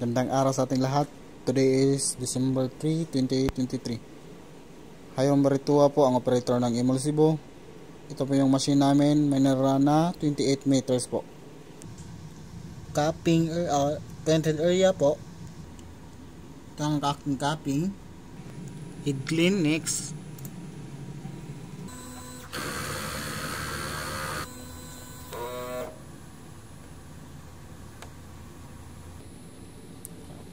Gandang araw sa ating lahat. Today is December 3, 2023. Hayong Barituwa po ang operator ng Emulsibo. Ito po yung machine namin, may narana 28 meters po. Capping painted area po. Ito ang aking capping. Head clean next.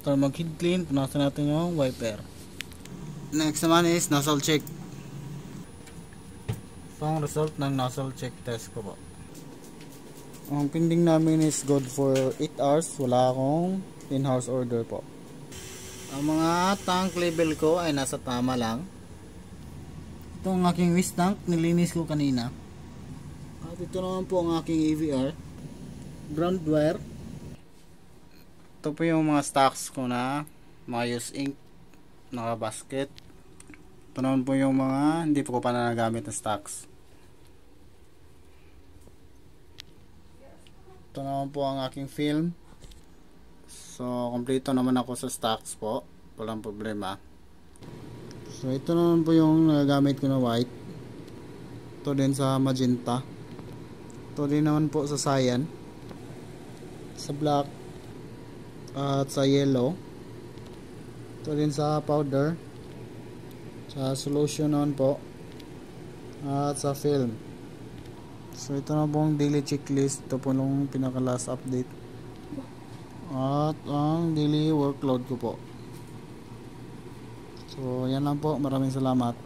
After mag-head clean, punasan natin yung wiper. Next naman is nozzle check. So, ang result ng nozzle check test ko po. Ang pending namin is good for 8 hours. Wala akong in-house order po. Ang mga tank level ko ay nasa tama lang. Ito ang aking waste tank. Nilinis ko kanina. At ito naman po ang aking AVR. Ground wire. Ito po yung mga stocks ko na mga use ink, naka basket. Ito naman po yung mga hindi po ko pa nagamit na stocks. Ito naman po ang aking film. So kompleto naman ako sa stocks po, walang problema. So ito naman po yung nagagamit ko na white. Ito din sa magenta. Ito din naman po sa cyan, sa black, at sa yellow. Ito din sa powder, sa solution naman po, at sa film. So ito na po ang daily checklist. Ito po nung pinaka last update at ang daily workload ko po. So yan lang po, maraming salamat.